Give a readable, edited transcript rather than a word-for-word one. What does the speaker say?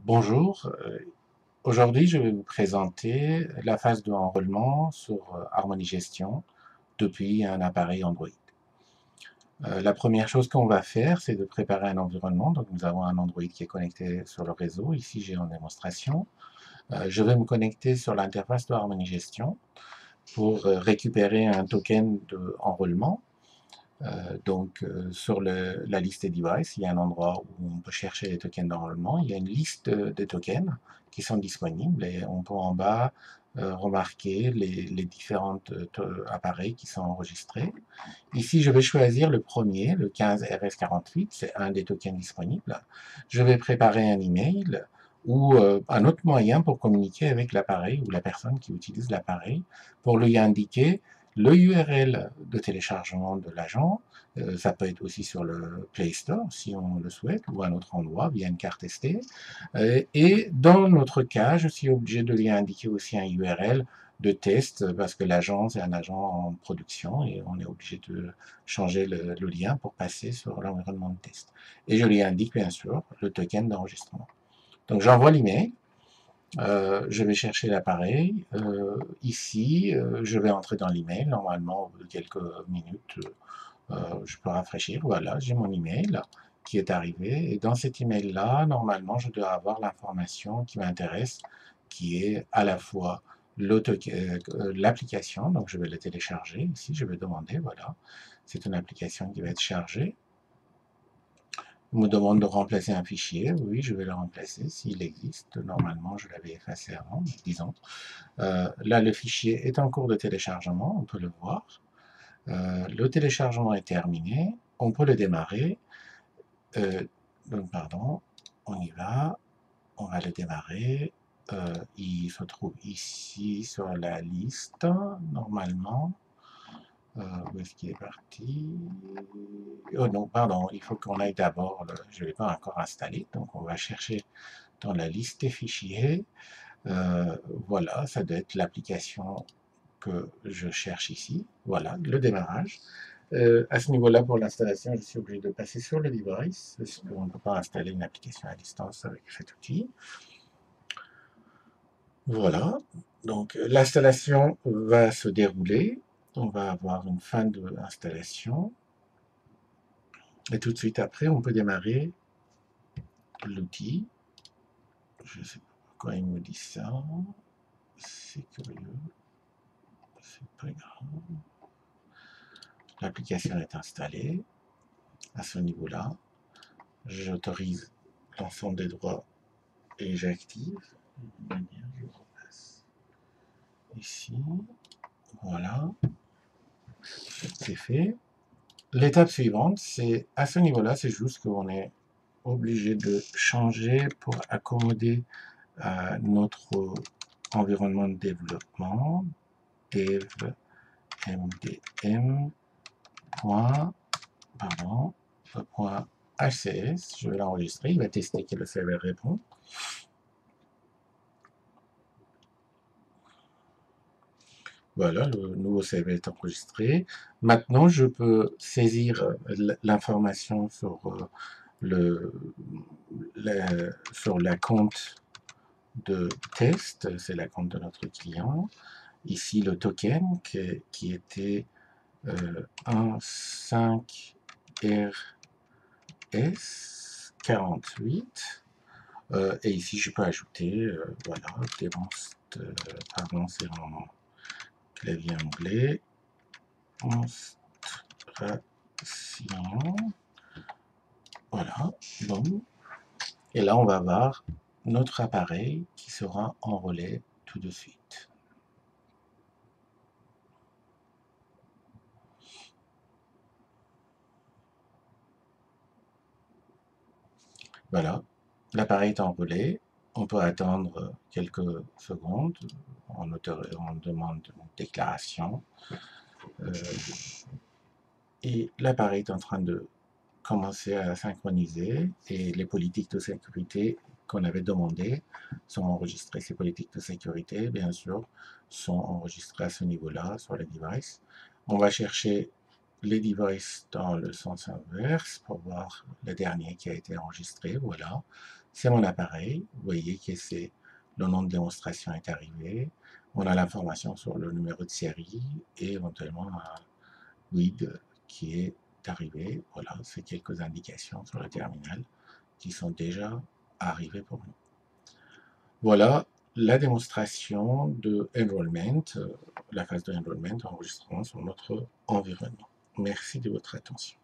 Bonjour, aujourd'hui je vais vous présenter la phase de enrôlement sur Harmony Gestion depuis un appareil Android. La première chose qu'on va faire, c'est de préparer un environnement. Donc nous avons un Android qui est connecté sur le réseau. Ici j'ai en démonstration. Je vais me connecter sur l'interface de Harmony Gestion pour récupérer un token d'enrôlement. Sur la liste des devices, il y a un endroit où on peut chercher les tokens d'enrôlement. Il y a une liste de tokens qui sont disponibles et on peut en bas remarquer les différents appareils qui sont enregistrés. Ici, je vais choisir le premier, le 15RS48, c'est un des tokens disponibles. Je vais préparer un email ou un autre moyen pour communiquer avec l'appareil ou la personne qui utilise l'appareil pour lui indiquer le URL de téléchargement de l'agent. Ça peut être aussi sur le Play Store si on le souhaite, ou à un autre endroit via une carte SD. Et dans notre cas, je suis obligé de lui indiquer aussi un URL de test parce que l'agent c'est un agent en production et on est obligé de changer le lien pour passer sur l'environnement de test. Et je lui indique bien sûr le token d'enregistrement. Donc j'envoie l'email, je vais chercher l'appareil. Ici, je vais entrer dans l'email. Normalement, au bout de quelques minutes, je peux rafraîchir. Voilà, j'ai mon email qui est arrivé. Et dans cet email-là, normalement, je dois avoir l'information qui m'intéresse, qui est à la fois l'application. Donc, je vais la télécharger. Ici, je vais demander, voilà, c'est une application qui va être chargée. On me demande de remplacer un fichier. Oui, je vais le remplacer s'il existe. Normalement, je l'avais effacé avant, disons. Là, le fichier est en cours de téléchargement, on peut le voir. Le téléchargement est terminé, on peut le démarrer. Pardon, on y va, on va le démarrer. Il se trouve ici sur la liste, normalement. Où est-ce qu'il est parti? Oh non, pardon, il faut qu'on aille d'abord, je ne l'ai pas encore installé, donc on va chercher dans la liste des fichiers. Voilà, ça doit être l'application que je cherche ici. Voilà, le démarrage. À ce niveau-là, pour l'installation, je suis obligé de passer sur le device, parce qu'on ne peut pas installer une application à distance avec cet outil. Voilà, donc l'installation va se dérouler. On va avoir une fin de l'installation. Et tout de suite après, on peut démarrer l'outil. Je ne sais pas pourquoi il me dit ça. C'est curieux. C'est pas grave. L'application est installée. À ce niveau-là, j'autorise l'ensemble des droits et j'active. Je repasse ici. Voilà. C'est fait. L'étape suivante, c'est à ce niveau-là, c'est juste qu'on est obligé de changer pour accommoder notre environnement de développement. Dev mdm. Pardon, .hcs, je vais l'enregistrer, il va tester que le serveur répond. Voilà, le nouveau CV est enregistré. Maintenant, je peux saisir l'information sur, sur la compte de test, c'est la compte de notre client. Ici, le token qui était 15RS48. Et ici, je peux ajouter, voilà, pardon, c'est en clavier anglais, démonstration, voilà, bon. Et là, on va voir notre appareil qui sera enrôlé tout de suite. Voilà, l'appareil est enrôlé. On peut attendre quelques secondes. On demande une déclaration. Et l'appareil est en train de commencer à synchroniser et les politiques de sécurité qu'on avait demandées sont enregistrées. Ces politiques de sécurité, bien sûr, sont enregistrées à ce niveau-là, sur les devices. On va chercher les devices dans le sens inverse pour voir le dernier qui a été enregistré. Voilà, c'est mon appareil. Vous voyez que c'est le nom de démonstration est arrivé. On a l'information sur le numéro de série et éventuellement un guide qui est arrivé. Voilà, c'est quelques indications sur le terminal qui sont déjà arrivées pour nous. Voilà la démonstration de enrollment, la phase de enrollment, enregistrement sur notre environnement. Merci de votre attention.